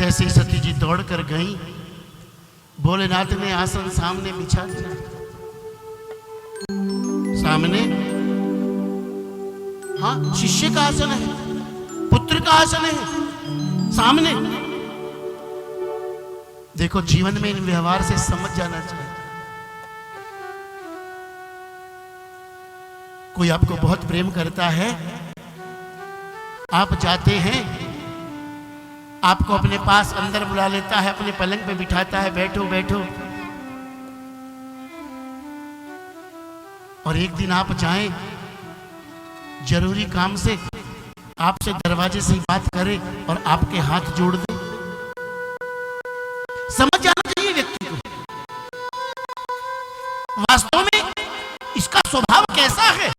जैसे ही सती जी दौड़ कर गई, भोलेनाथ ने आसन सामने बिछा दिया। सामने हाँ शिष्य का आसन है, पुत्र का आसन है सामने। देखो जीवन में इन व्यवहार से समझ जाना चाहिए। कोई आपको बहुत प्रेम करता है, आप जाते हैं, आपको अपने पास अंदर बुला लेता है, अपने पलंग पे बिठाता है, बैठो बैठो। और एक दिन आप जाएं, जरूरी काम से आपसे दरवाजे से ही बात करे और आपके हाथ जोड़ दे। समझ जाना चाहिए व्यक्ति को वास्तव में इसका स्वभाव कैसा है।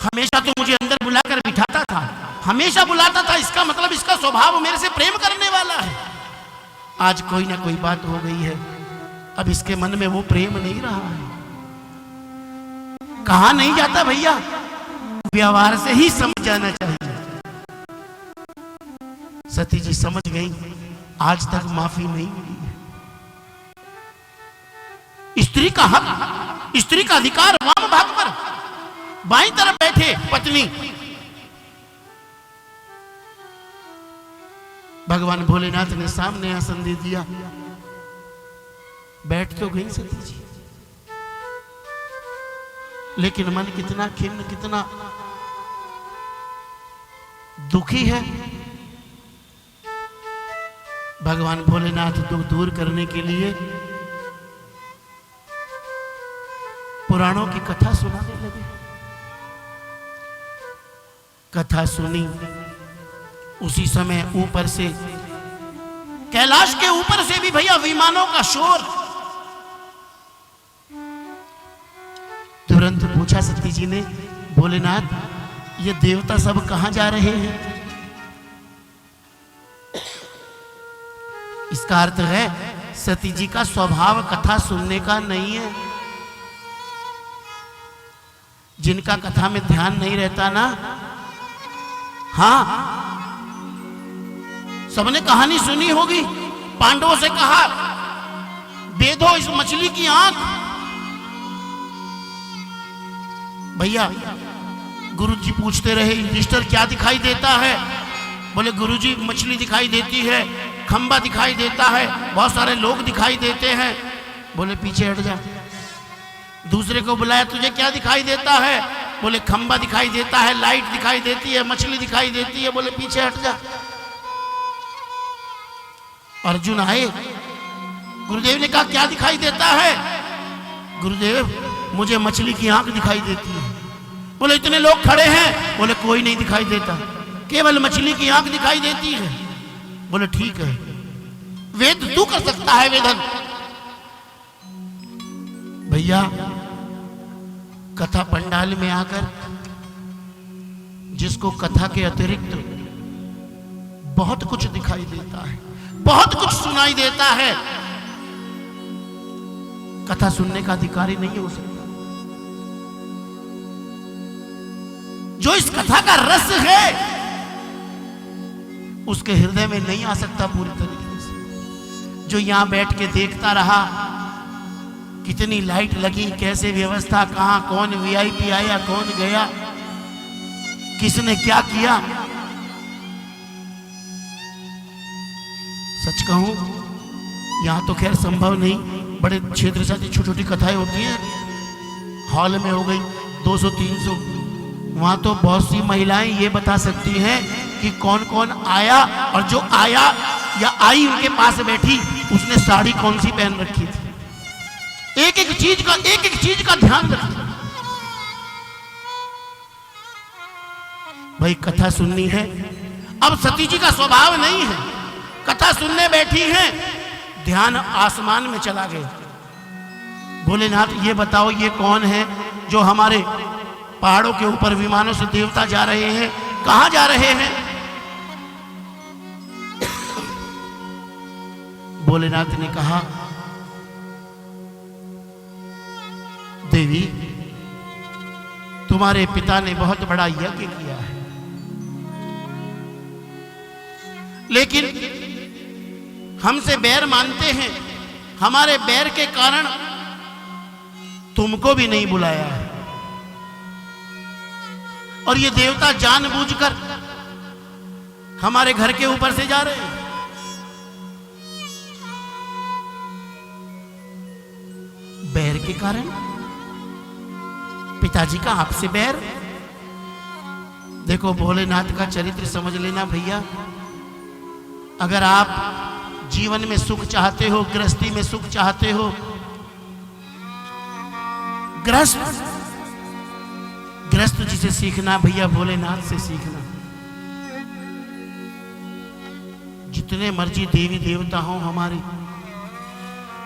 हमेशा तो मुझे अंदर बुलाकर बिठाता था, हमेशा बुलाता था, इसका मतलब इसका स्वभाव मेरे से प्रेम करने वाला है। आज कोई ना कोई बात हो गई है, अब इसके मन में वो प्रेम नहीं रहा है। कहा नहीं जाता भैया, व्यवहार से ही समझ जाना चाहिए। सती जी समझ गई, आज तक माफी नहीं मिली है। स्त्री का हक, स्त्री का अधिकार वाम भाग पर, बाईं तरफ बैठे पत्नी। भगवान भोलेनाथ ने सामने आसन दे दिया, बैठ तो गई सती जी, लेकिन मन कितना खिन्न, कितना दुखी है। भगवान भोलेनाथ दुख दूर करने के लिए पुराणों की कथा सुनाने लगे। कथा सुनी, उसी समय ऊपर से, कैलाश के ऊपर से भी भैया विमानों का शोर। तुरंत पूछा सती जी ने, भोलेनाथ ये देवता सब कहां जा रहे हैं? इसका अर्थ है सती जी का स्वभाव कथा सुनने का नहीं है। जिनका कथा में ध्यान नहीं रहता ना, हाँ सबने कहानी सुनी होगी, पांडवों से कहा बेधो इस मछली की आंख। भैया गुरुजी पूछते रहे, युधिष्ठिर क्या दिखाई देता है? बोले गुरुजी मछली दिखाई देती है, खंबा दिखाई देता है, बहुत सारे लोग दिखाई देते हैं। बोले पीछे हट जा। दूसरे को बुलाया, तुझे क्या दिखाई देता है? बोले खंबा दिखाई देता है, लाइट दिखाई देती है, मछली दिखाई देती है। बोले पीछे हट जा। अर्जुन आए, गुरुदेव ने कहा क्या दिखाई देता है? गुरुदेव मुझे मछली की आंख दिखाई देती है। बोले इतने लोग खड़े हैं? बोले कोई नहीं दिखाई देता, केवल मछली की आंख दिखाई देती है। बोले ठीक है, वेद तू कर सकता है वेदन। भैया कथा पंडाल में आकर जिसको कथा के अतिरिक्त बहुत कुछ दिखाई देता है, बहुत कुछ सुनाई देता है, कथा सुनने का अधिकारी नहीं हो सकता। जो इस कथा का रस है उसके हृदय में नहीं आ सकता पूरी तरीके से। जो यहां बैठ के देखता रहा, कितनी लाइट लगी, कैसे व्यवस्था, कहां कौन वीआईपी आया, कौन गया, किसने क्या किया। सच कहूं यहां तो खैर संभव नहीं, बड़े क्षेत्र से छोटी छोटी कथाएं होती हैं, हॉल में हो गई 200-300, वहां तो बहुत सी महिलाएं ये बता सकती हैं कि कौन कौन आया, और जो आया या आई उनके पास बैठी उसने साड़ी कौन सी पहन रखी थी। एक एक चीज का ध्यान रखना। भाई कथा सुननी है। अब सती जी का स्वभाव नहीं है, कथा सुनने बैठी हैं, ध्यान आसमान में चला गया। भोलेनाथ ये बताओ ये कौन है जो हमारे पहाड़ों के ऊपर विमानों से देवता जा रहे हैं, कहां जा रहे हैं? भोलेनाथ ने कहा देवी तुम्हारे पिता ने बहुत बड़ा यज्ञ किया है, लेकिन हमसे बैर मानते हैं, हमारे बैर के कारण तुमको भी नहीं बुलाया है। और ये देवता जानबूझकर हमारे घर के ऊपर से जा रहे हैं। बैर के कारण, पिताजी का आपसे बैर। देखो भोलेनाथ का चरित्र समझ लेना भैया। अगर आप जीवन में सुख चाहते हो, गृहस्थी में सुख चाहते हो, गृहस्थ जिसे सीखना भैया भोलेनाथ से सीखना। जितने मर्जी देवी देवता हो हमारे,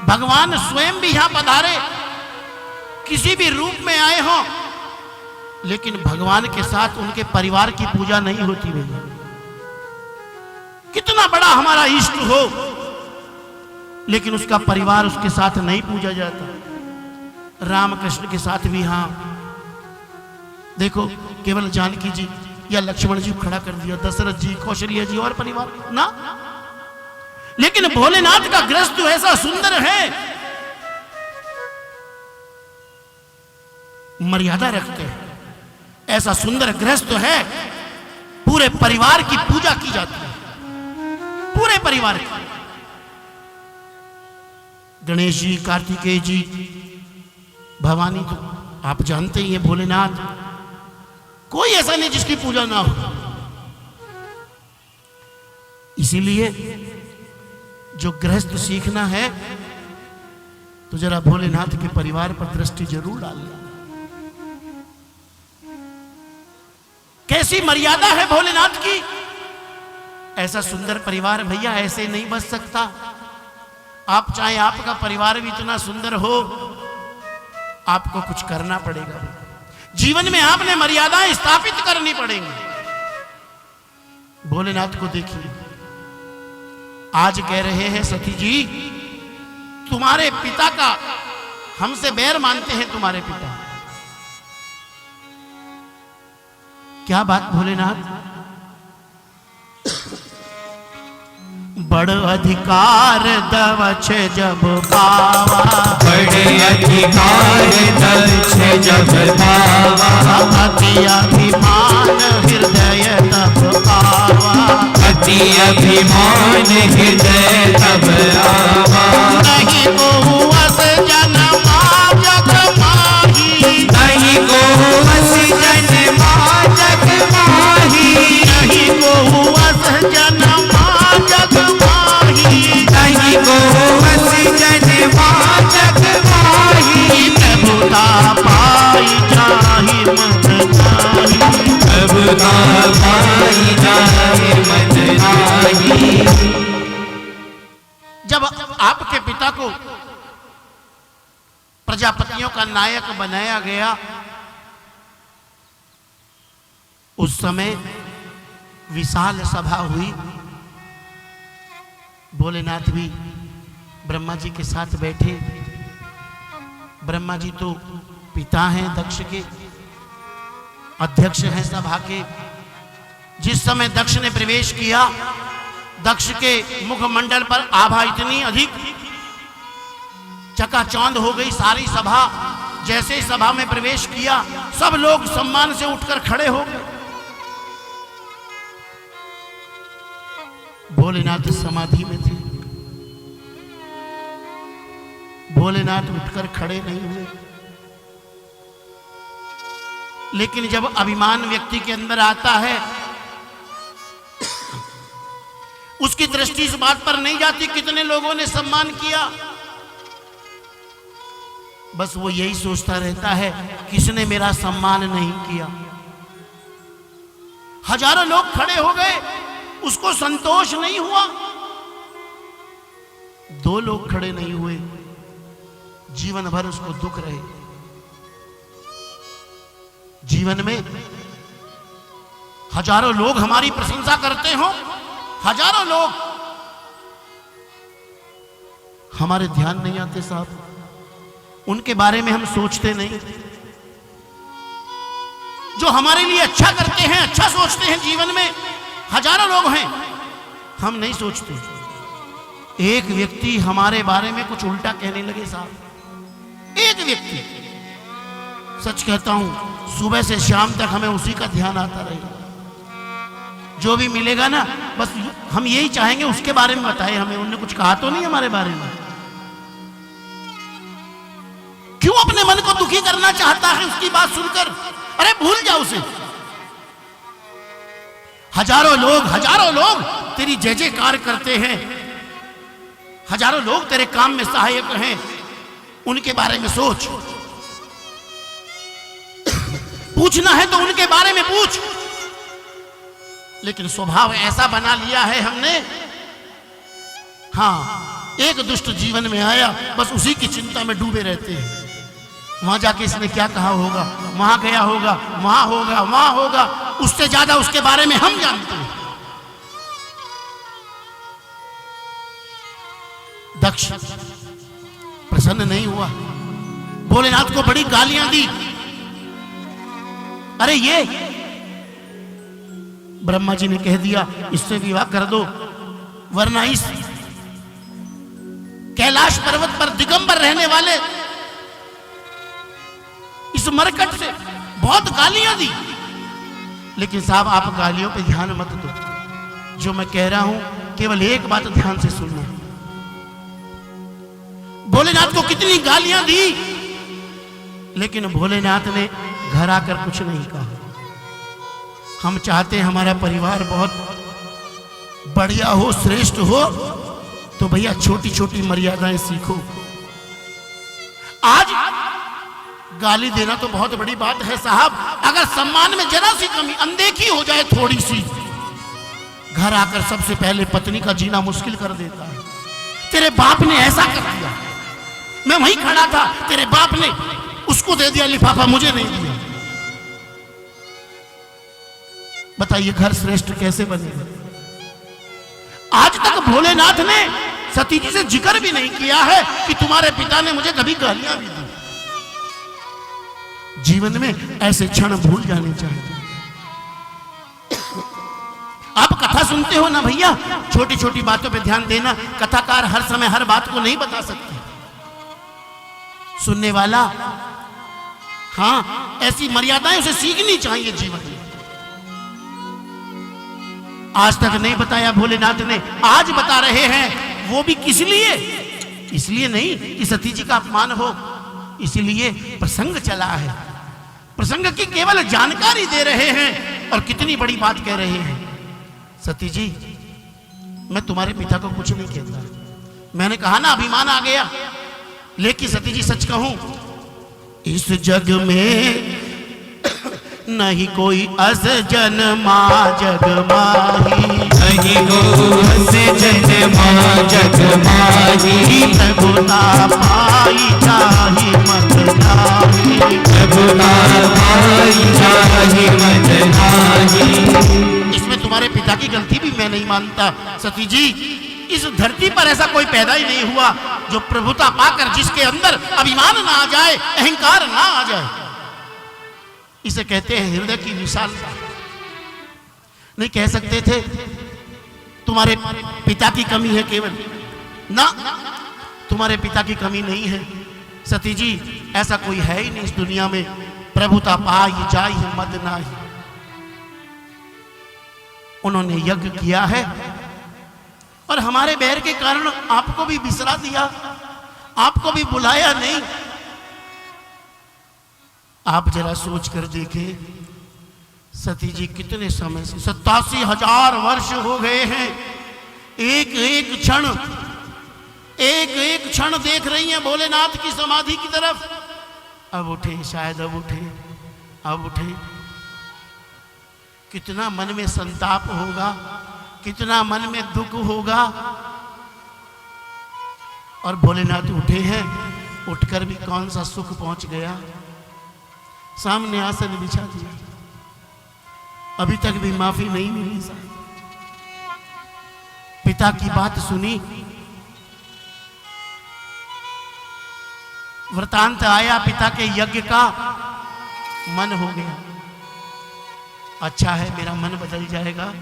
भगवान स्वयं भी यहां पधारे, किसी भी रूप में आए हो, लेकिन भगवान के साथ उनके परिवार की पूजा नहीं होती भैया। कितना बड़ा हमारा इष्ट हो, लेकिन उसका परिवार उसके साथ नहीं पूजा जाता। रामकृष्ण के साथ भी हाँ, देखो केवल जानकी जी या लक्ष्मण जी खड़ा कर दिया, दशरथ जी, कौशल्या जी और परिवार ना। लेकिन भोलेनाथ का गृहस्थ ऐसा सुंदर है, मर्यादा रखते हैं, ऐसा सुंदर गृहस्थ है, पूरे परिवार की पूजा की जाती है, पूरे परिवार की। गणेश जी, कार्तिकेय जी, भवानी, तो आप जानते ही हैं भोलेनाथ, कोई ऐसा नहीं जिसकी पूजा ना हो। इसीलिए जो गृहस्थ सीखना है तो जरा भोलेनाथ के परिवार पर दृष्टि जरूर डालना। कैसी मर्यादा है भोलेनाथ की। ऐसा सुंदर परिवार भैया ऐसे नहीं बच सकता। आप चाहे आपका परिवार भी इतना सुंदर हो, आपको कुछ करना पड़ेगा। जीवन में आपने मर्यादाएं स्थापित करनी पड़ेंगी। भोलेनाथ को देखिए, आज कह रहे हैं सती जी, तुम्हारे पिता का हमसे बैर मानते हैं तुम्हारे पिता। क्या बात भोलेनाथ। बड़ अधिकार दवछ जब पावा, बड़े अधिकार दवछ जब पावा, अति अभिमान हृदय तब आवा, अति अभिमान हृदय तब आवा। नहीं को वस जन्मा जग माही, नहीं को वस जन्मा जग माही, नहीं को वस जन्मा जग माही, नहीं को वस जन्मा जग माही। प्रभुता पाई जाहि मन जाहि, प्रभुता पाई जाहि मन जाहि। जब आपके पिता को प्रजापतियों का नायक बनाया गया, उस समय विशाल सभा हुई। भोलेनाथ भी ब्रह्मा जी के साथ बैठे। ब्रह्मा जी तो पिता हैं दक्ष के, अध्यक्ष हैं सभा के। जिस समय दक्ष ने प्रवेश किया, दक्ष के मुखमंडल पर आभा इतनी अधिक, चकाचौंध हो गई सारी सभा। जैसे ही सभा में प्रवेश किया, सब लोग सम्मान से उठकर खड़े हो गए। भोलेनाथ समाधि में थे। भोलेनाथ उठकर खड़े नहीं हुए। लेकिन जब अभिमान व्यक्ति के अंदर आता है, उसकी दृष्टि इस बात पर नहीं जाती कितने लोगों ने सम्मान किया, बस वो यही सोचता रहता है किसने मेरा सम्मान नहीं किया। हजारों लोग खड़े हो गए, उसको संतोष नहीं हुआ। 2 लोग खड़े नहीं हुए, जीवन भर उसको दुख रहे। जीवन में हजारों लोग हमारी प्रशंसा करते हो, हजारों लोग हमारे ध्यान नहीं आते साहब, उनके बारे में हम सोचते नहीं। जो हमारे लिए अच्छा करते हैं, अच्छा सोचते हैं, जीवन में हजारों लोग हैं, हम नहीं सोचते। एक व्यक्ति हमारे बारे में कुछ उल्टा कहने लगे साहब, एक व्यक्ति, सच कहता हूं सुबह से शाम तक हमें उसी का ध्यान आता रहेगा। जो भी मिलेगा ना बस हम यही चाहेंगे उसके बारे में बताए हमें, उन्होंने कुछ कहा तो नहीं हमारे बारे में। क्यों अपने मन को दुखी करना चाहता है उसकी बात सुनकर? अरे भूल जा उसे। हजारों लोग तेरी जय जयकार करते हैं, हजारों लोग तेरे काम में सहायक हैं, उनके बारे में सोच। पूछना है तो उनके बारे में पूछ। लेकिन स्वभाव ऐसा बना लिया है हमने, हाँ एक दुष्ट जीवन में आया बस उसी की चिंता में डूबे रहते हैं। वहां जाके इसने क्या कहा होगा, वहां गया होगा, वहां होगा, उससे ज्यादा उसके बारे में हम जानते हैं। दक्ष प्रसन्न नहीं हुआ, भोलेनाथ को बड़ी गालियां दी। अरे ये ब्रह्मा जी ने कह दिया इससे विवाह कर दो, वरना इस कैलाश पर्वत पर दिगंबर रहने वाले इस मरकट से बहुत गालियां दी। लेकिन साहब आप गालियों पे ध्यान मत दो, जो मैं कह रहा हूं केवल एक बात ध्यान से सुनना। भोलेनाथ को कितनी गालियां दी, लेकिन भोलेनाथ ने घर आकर कुछ नहीं कहा। हम चाहते हैं हमारा परिवार बहुत बढ़िया हो, श्रेष्ठ हो, तो भैया छोटी छोटी मर्यादाएं सीखो। आज गाली देना तो बहुत बड़ी बात है साहब, अगर सम्मान में जरा सी कमी, अनदेखी हो जाए थोड़ी सी, घर आकर सबसे पहले पत्नी का जीना मुश्किल कर देता है। तेरे बाप ने ऐसा कर दिया, मैं वहीं खड़ा था, तेरे बाप ने उसको दे दिया लिफाफा, मुझे नहीं दिया। बताइए घर श्रेष्ठ कैसे बनेगा? आज तक भोलेनाथ ने सती जी से जिक्र भी नहीं किया है कि तुम्हारे पिता ने मुझे कभी गालियां भी दी। जीवन में ऐसे क्षण भूल जाने चाहिए। आप कथा सुनते हो ना भैया, छोटी छोटी बातों पे ध्यान देना। कथाकार हर समय हर बात को नहीं बता सकते। सुनने वाला, हाँ ऐसी मर्यादाएं उसे सीखनी चाहिए जीवन में। आज तक नहीं बताया भोलेनाथ ने, आज बता रहे हैं। वो भी किस लिए? इसलिए नहीं कि सती जी का अपमान हो, इसलिए प्रसंग चला है, प्रसंग की केवल जानकारी दे रहे हैं। और कितनी बड़ी बात कह रहे हैं, सती जी मैं तुम्हारे पिता को कुछ नहीं कहता। मैंने कहा ना अभिमान आ गया। लेकिन सती जी सच कहूं, इस जग में नहीं कोई अस जन्मा जग माही, नहीं को अस जन्मा जग माही। प्रभुता पाई चाही मत नाही, प्रभुता पाई चाही मत नाही। इसमें तुम्हारे पिता की गलती भी मैं नहीं मानता सती जी। इस धरती पर ऐसा कोई पैदा ही नहीं हुआ जो प्रभुता पाकर जिसके अंदर अभिमान ना आ जाए, अहंकार ना आ जाए। इसे कहते हैं हृदय की विशालता। नहीं कह सकते थे तुम्हारे पिता की कमी है केवल, ना तुम्हारे पिता की कमी नहीं है सती जी। ऐसा कोई है ही नहीं इस दुनिया में, प्रभुता पाई जाई मद नाही। उन्होंने यज्ञ किया है और हमारे बैर के कारण आपको भी बिसरा दिया, आपको भी बुलाया नहीं। आप जरा सोच कर देखें सती जी कितने समय से, 87,000 वर्ष हो गए हैं, एक एक क्षण देख रही हैं भोलेनाथ की समाधि की तरफ। अब उठे, शायद अब उठे। कितना मन में संताप होगा, कितना मन में दुख होगा। और भोलेनाथ उठे हैं, उठकर भी कौन सा सुख पहुंच गया। सामने आसन बिछा दिया, अभी तक भी माफी नहीं मिली साहब। पिता की बात सुनी, वृतांत आया पिता के यज्ञ का, मन हो गया अच्छा है मेरा मन बदल जाएगा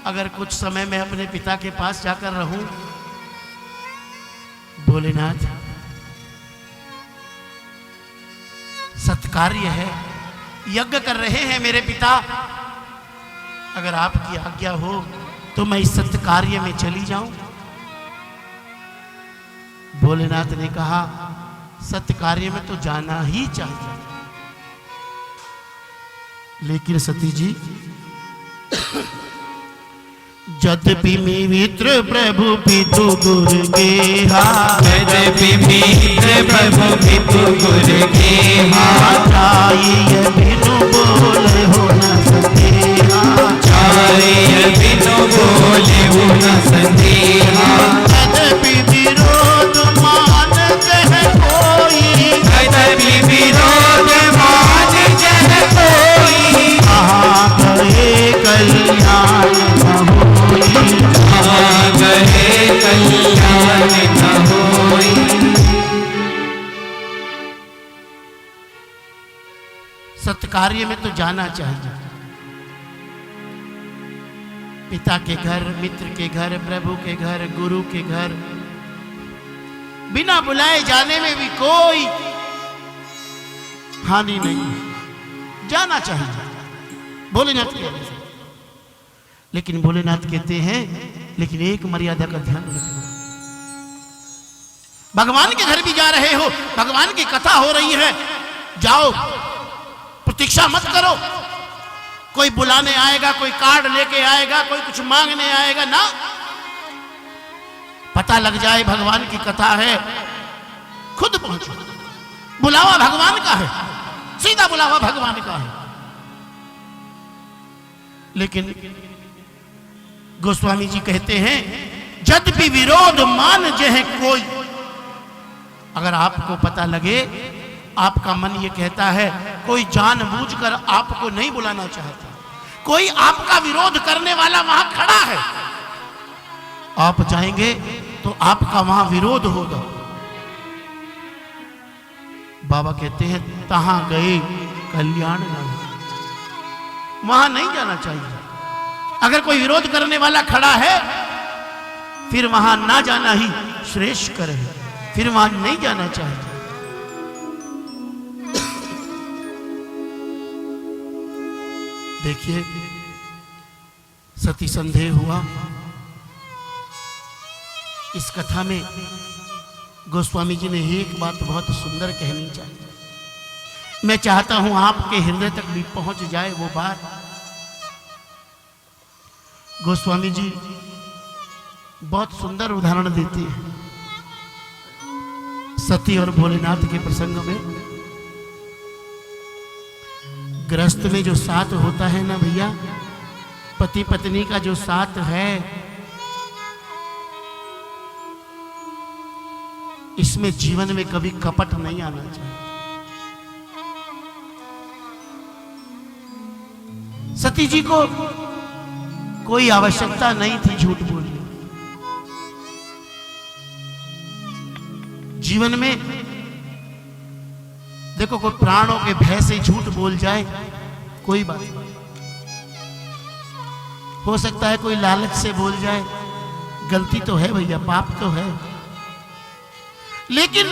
अगर कुछ समय मैं अपने पिता के पास जाकर रहूं। भोलेनाथ, सत्कार्य है, यज्ञ कर रहे हैं मेरे पिता, अगर आपकी आज्ञा हो तो मैं इस सत्कार्य में चली जाऊं। भोलेनाथ ने कहा, सत्कार्य में तो जाना ही चाहिए, लेकिन सती जी, यद्यपि मित्र प्रभु पितु गुरु गेहा, यद्यपि मित्र प्रभु पितु गुरु गेहा, चाहिए बिनु बोले हो न संदेहा, चाहिए बिनु बोले हो न संदेहा। यद्यपि विरोध मान जह कोई, यद्यपि विरोध मान जह कोई, कहाँ गए कल्याण न होई, कहाँ गए कल्याण न होई। सत्कार्य में तो जाना चाहिए, पिता के घर, मित्र के घर, प्रभु के घर, गुरु के घर, बिना बुलाए जाने में भी कोई हानि नहीं, जाना चाहिए भोलेनाथ के आदेश। लेकिन भोलेनाथ कहते हैं, लेकिन एक मर्यादा का ध्यान रखना, भगवान के घर भी जा रहे हो, भगवान की कथा हो रही है, जाओ, प्रतीक्षा मत करो, कोई बुलाने आएगा, कोई कार्ड लेके आएगा, कोई कुछ मांगने आएगा ना, पता लग जाए भगवान की कथा है, खुद पहुंचो, बुलावा भगवान का है, सीधा बुलावा भगवान का है। लेकिन गोस्वामी जी कहते हैं, यद्यपि विरोध मान जह कोई, अगर आपको पता लगे, आपका मन ये कहता है कोई जानबूझकर आपको नहीं बुलाना चाहता, कोई आपका विरोध करने वाला वहां खड़ा है, आप जाएंगे तो आपका वहां विरोध होगा। बाबा कहते हैं, तहां गए कल्याण न हो, वहां नहीं जाना चाहिए। अगर कोई विरोध करने वाला खड़ा है, फिर वहां ना जाना ही श्रेष्ठ है, फिर वहां नहीं जाना चाहिए। देखिए, सती संदेह हुआ, इस कथा में गोस्वामी जी ने एक बात बहुत सुंदर कहनी चाहिए, मैं चाहता हूं आपके हृदय तक भी पहुंच जाए वो बात। गोस्वामी जी बहुत सुंदर उदाहरण देते हैं सती और भोलेनाथ के प्रसंग में। गृहस्थ में जो साथ होता है ना भैया, पति पत्नी का जो साथ है, इसमें जीवन में कभी कपट नहीं आना चाहिए। सती जी को कोई आवश्यकता नहीं थी झूठ बोलने। जीवन में देखो, कोई प्राणों के भय से झूठ बोल जाए, कोई बात नहीं, हो सकता है कोई लालच से बोल जाए, गलती तो है भैया, पाप तो है, लेकिन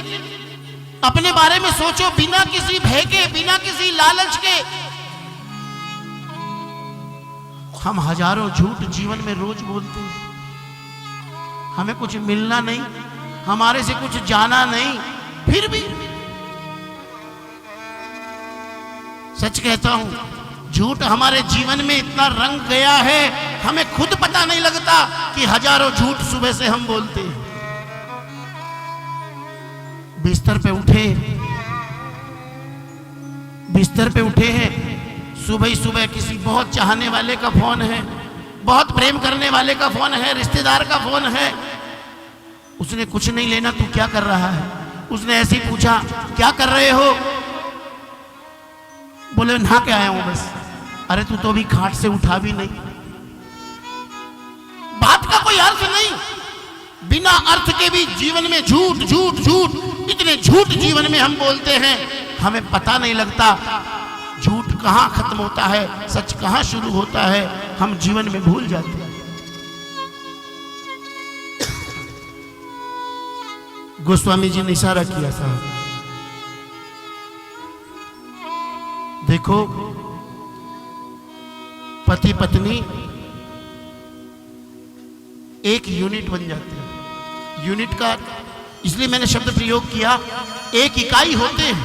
अपने बारे में सोचो, बिना किसी भय के, बिना किसी लालच के। हम हजारों झूठ जीवन में रोज बोलते हैं, हमें कुछ मिलना नहीं, हमारे से कुछ जाना नहीं, फिर भी सच कहता हूं, झूठ हमारे जीवन में इतना रंग गया है, हमें खुद पता नहीं लगता कि हजारों झूठ सुबह से हम बोलते हैं। बिस्तर पे उठे हैं, सुबह ही सुबह किसी बहुत चाहने वाले का फोन है, बहुत प्रेम करने वाले का फोन है, रिश्तेदार का फोन है, उसने कुछ नहीं लेना, तू क्या कर रहा है, उसने ऐसे ही पूछा क्या कर रहे हो, बोले नहा के आया हूं बस। अरे तू तो अभी खाट से उठा भी नहीं, बात का कोई अर्थ नहीं, बिना अर्थ के भी जीवन में झूठ झूठ झूठ, इतने झूठ जीवन में हम बोलते हैं, हमें पता नहीं लगता झूठ कहां खत्म होता है, सच कहां शुरू होता है, हम जीवन में भूल जाते हैं। गोस्वामी जी ने इशारा किया था, देखो पति पत्नी एक यूनिट बन जाते हैं। यूनिट का इसलिए मैंने शब्द प्रयोग किया, एक इकाई होते हैं,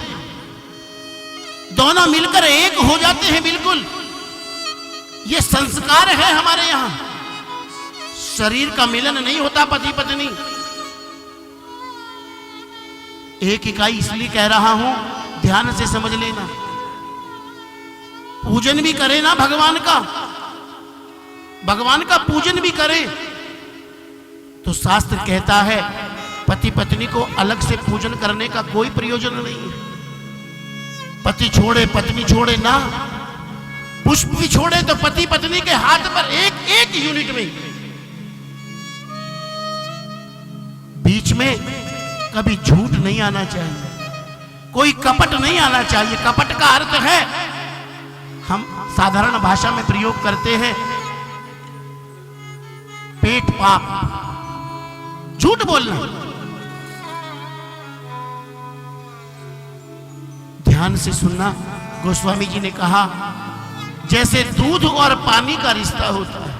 दोनों मिलकर एक हो जाते हैं। बिल्कुल ये संस्कार है हमारे यहां। शरीर का मिलन नहीं होता पति पत्नी। एक इकाई इसलिए कह रहा हूं, ध्यान से समझ लेना। पूजन भी करें ना भगवान का पूजन भी करें तो शास्त्र कहता है पति पत्नी को अलग से पूजन करने का कोई प्रयोजन नहीं है। पति छोड़े पत्नी छोड़े ना, पुष्प भी छोड़े तो पति पत्नी के हाथ पर एक एक यूनिट में, बीच में कभी झूठ नहीं आना चाहिए, कोई कपट नहीं आना चाहिए। कपट का अर्थ है, हम साधारण भाषा में प्रयोग करते हैं, पेट पाप, झूठ बोलना। ध्यान से सुनना, गोस्वामी जी ने कहा जैसे दूध और पानी का रिश्ता होता है,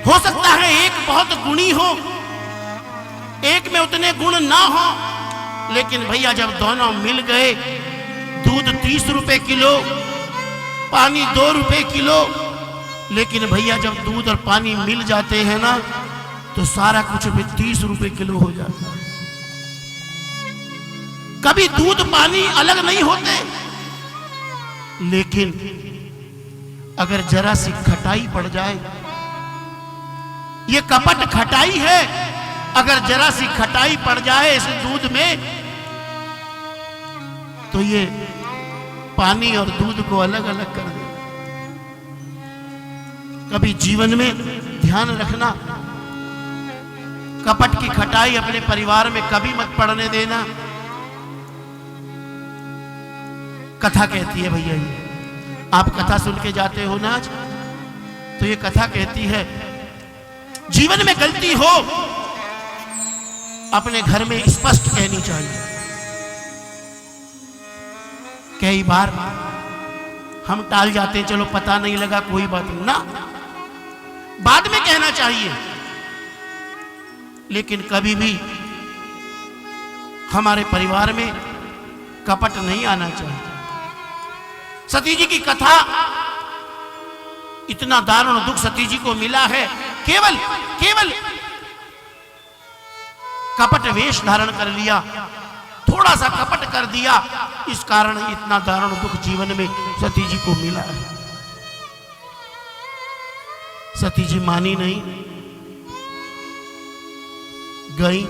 हो सकता है एक बहुत गुणी हो, एक में उतने गुण ना हो, लेकिन भैया जब दोनों मिल गए, दूध 30 रुपए किलो, पानी 2 रुपए किलो, लेकिन भैया जब दूध और पानी मिल जाते हैं ना तो सारा कुछ भी 30 रुपए किलो हो जाता है। कभी दूध पानी अलग नहीं होते, लेकिन अगर जरा सी खटाई पड़ जाए, ये कपट खटाई है, अगर जरा सी खटाई पड़ जाए इस दूध में तो ये पानी और दूध को अलग अलग कर दे। कभी जीवन में ध्यान रखना, कपट की खटाई अपने परिवार में कभी मत पड़ने देना। कथा कहती है भैया, ये आप कथा सुन के जाते हो ना आज, तो ये कथा कहती है जीवन में गलती हो अपने घर में स्पष्ट कहनी चाहिए। कई बार हम टाल जाते हैं, चलो पता नहीं लगा कोई बात नहीं ना, बाद में कहना चाहिए। लेकिन कभी भी हमारे परिवार में कपट नहीं आना चाहिए। सती जी की कथा, इतना दारुण दुख सती जी को मिला है, केवल कपट वेश धारण कर लिया, थोड़ा सा कपट कर दिया, इस कारण इतना दारुण दुख जीवन में सती जी को मिला है। सती जी मानी नहीं, गई